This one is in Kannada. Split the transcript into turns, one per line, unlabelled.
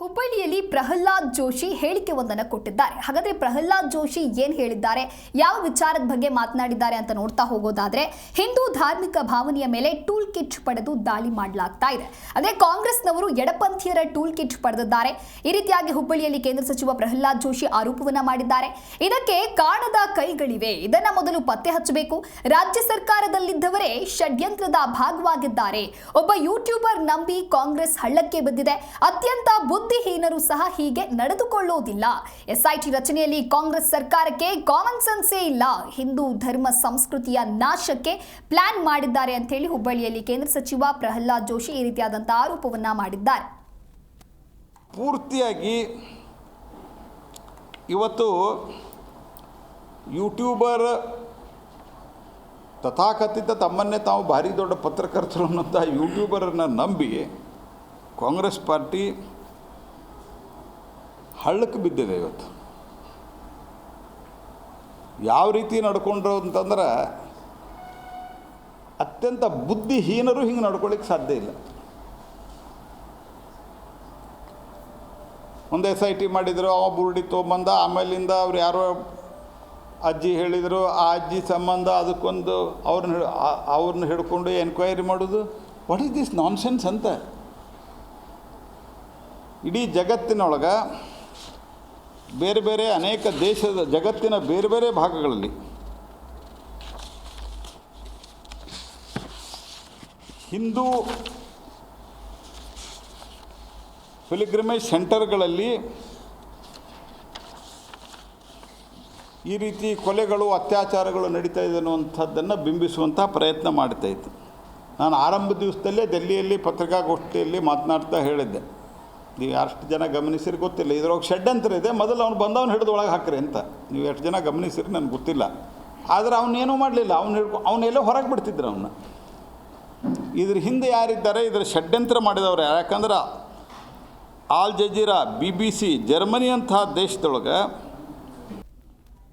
ಹುಬ್ಬಳ್ಳಿಯಲ್ಲಿ ಪ್ರಹ್ಲಾದ್ ಜೋಶಿ ಹೇಳಿಕೆಯೊಂದನ್ನು ಕೊಟ್ಟಿದ್ದಾರೆ. ಹಾಗಾದ್ರೆ ಪ್ರಹ್ಲಾದ್ ಜೋಶಿ ಏನು ಹೇಳಿದ್ದಾರೆ, ಯಾವ ವಿಚಾರದ ಬಗ್ಗೆ ಮಾತನಾಡಿದ್ದಾರೆ ಅಂತ ನೋಡ್ತಾ ಹೋಗೋದಾದ್ರೆ, ಹಿಂದೂ ಧಾರ್ಮಿಕ ಭಾವನೆಯ ಮೇಲೆ ಟೂಲ್ ಕಿಟ್ ಪಡೆದು ದಾಳಿ ಮಾಡಲಾಗ್ತಾ ಇದೆ. ಅಂದ್ರೆ ಕಾಂಗ್ರೆಸ್ನವರು ಎಡಪಂಥೀಯರ ಟೂಲ್ ಕಿಟ್ ಪಡೆದಿದ್ದಾರೆ. ಈ ರೀತಿಯಾಗಿ ಹುಬ್ಬಳ್ಳಿಯಲ್ಲಿ ಕೇಂದ್ರ ಸಚಿವ ಪ್ರಹ್ಲಾದ್ ಜೋಶಿ ಆರೋಪವನ್ನ ಮಾಡಿದ್ದಾರೆ. ಇದಕ್ಕೆ ಕಾಣದ ಕೈಗಳಿವೆ, ಇದನ್ನ ಮೊದಲು ಪತ್ತೆ ಹಚ್ಚಬೇಕು. ರಾಜ್ಯ ಸರ್ಕಾರದಲ್ಲಿದ್ದವರೇ ಷಡ್ಯಂತ್ರದ ಭಾಗವಾಗಿದ್ದಾರೆ. ಒಬ್ಬ ಯೂಟ್ಯೂಬರ್ ನಂಬಿ ಕಾಂಗ್ರೆಸ್ ಹಳ್ಳಕ್ಕೆ ಬಿದ್ದಿದೆ. ಅತ್ಯಂತ ಬುದ್ಧಿಹೀನರು ಸಹ ಹೀಗೆ ನಡೆದುಕೊಳ್ಳೋದಿಲ್ಲ. ಎಸ್ಐಟಿ ರಚನೆಯಲ್ಲಿ ಕಾಂಗ್ರೆಸ್ ಸರ್ಕಾರಕ್ಕೆ ಕಾಮನ್ ಸೆನ್ಸೇ ಇಲ್ಲ. ಹಿಂದೂ ಧರ್ಮ ಸಂಸ್ಕೃತಿಯ ನಾಶಕ್ಕೆ ಪ್ಲಾನ್ ಮಾಡಿದ್ದಾರೆ ಅಂತ ಹೇಳಿ ಹುಬ್ಬಳ್ಳಿಯಲ್ಲಿ ಕೇಂದ್ರ ಸಚಿವ ಪ್ರಹ್ಲಾದ್ ಜೋಶಿ ಈ ರೀತಿಯಾದಂತಹ ಆರೋಪವನ್ನ ಮಾಡಿದ್ದಾರೆ.
ಪೂರ್ತಿಯಾಗಿ ಇವತ್ತು ಯೂಟ್ಯೂಬರ್ ತಥಾಕಥಿತ ತಮ್ಮನ್ನೇ ತಾವು ಭಾರಿ ದೊಡ್ಡ ಪತ್ರಕರ್ತರು ಅನ್ನೋಂಥ ಯೂಟ್ಯೂಬರನ್ನು ನಂಬಿ ಕಾಂಗ್ರೆಸ್ ಪಾರ್ಟಿ ಹಳ್ಳಕ್ಕೆ ಬಿದ್ದಿದೆ. ಇವತ್ತು ಯಾವ ರೀತಿ ನಡ್ಕೊಂಡ್ರು ಅಂತಂದ್ರೆ ಅತ್ಯಂತ ಬುದ್ಧಿಹೀನರು ಹಿಂಗೆ ನಡ್ಕೊಳ್ಳಿಕ್ಕೆ ಸಾಧ್ಯ ಇಲ್ಲ. ಒಂದು SIT ಮಾಡಿದರು, ಅವ ಬುರುಡಿ ತೊಗೊಂಬಂದ, ಆಮೇಲಿಂದ ಅವ್ರು ಯಾರೋ ಅಜ್ಜಿ ಹೇಳಿದರು, ಆ ಅಜ್ಜಿ ಸಂಬಂಧ ಅದಕ್ಕೊಂದು ಅವ್ರನ್ನ ಹಿಡ್ಕೊಂಡು ಎನ್ಕ್ವೈರಿ ಮಾಡೋದು. ವಾಟ್ ಈಸ್ ದಿಸ್ ನಾನ್ಸೆನ್ಸ್ ಅಂತ. ಇಡೀ ಜಗತ್ತಿನೊಳಗೆ ಬೇರೆ ಬೇರೆ ಅನೇಕ ಜಗತ್ತಿನ ಬೇರೆ ಬೇರೆ ಭಾಗಗಳಲ್ಲಿ ಹಿಂದೂ ಪಿಲ್ಗ್ರಿಮೇಜ್ ಸೆಂಟರ್ಗಳಲ್ಲಿ ಈ ರೀತಿ ಕೊಲೆಗಳು ಅತ್ಯಾಚಾರಗಳು ನಡೀತಾ ಇದೆ ಅನ್ನುವಂಥದ್ದನ್ನು ಬಿಂಬಿಸುವಂಥ ಪ್ರಯತ್ನ ಮಾಡ್ತಾಯಿತ್ತು. ನಾನು ಆರಂಭ ದಿವಸದಲ್ಲೇ ದೆಹಲಿಯಲ್ಲಿ ಪತ್ರಿಕಾಗೋಷ್ಠಿಯಲ್ಲಿ ಮಾತನಾಡ್ತಾ ಹೇಳಿದ್ದೆ, ನೀವು ಎಷ್ಟು ಜನ ಗಮನಿಸಿರಿ ಗೊತ್ತಿಲ್ಲ, ಇದ್ರೊಳಗೆ ಷಡ್ಯಂತ್ರ ಇದೆ, ಮೊದಲು ಅವ್ನು ಬಂದವನು ಹಿಡಿದು ಒಳಗೆ ಹಾಕ್ರಿ ಅಂತ. ನೀವು ಎಷ್ಟು ಜನ ಗಮನಿಸಿರಿ ನನಗೆ ಗೊತ್ತಿಲ್ಲ. ಆದರೆ ಅವನೇನೂ ಮಾಡಲಿಲ್ಲ, ಅವನ್ನೆಲ್ಲೋ ಹೊರಗೆ ಬಿಡ್ತಿದ್ರು ಅವನ್ನ. ಇದ್ರ ಹಿಂದೆ ಯಾರಿದ್ದಾರೆ, ಇದರ ಷಡ್ಯಂತ್ರ ಮಾಡಿದವರು ಯಾಕಂದ್ರೆ ಆಲ್ ಜಜೀರಾ, BBC, ಜರ್ಮನಿ ಅಂತಹ ದೇಶದೊಳಗೆ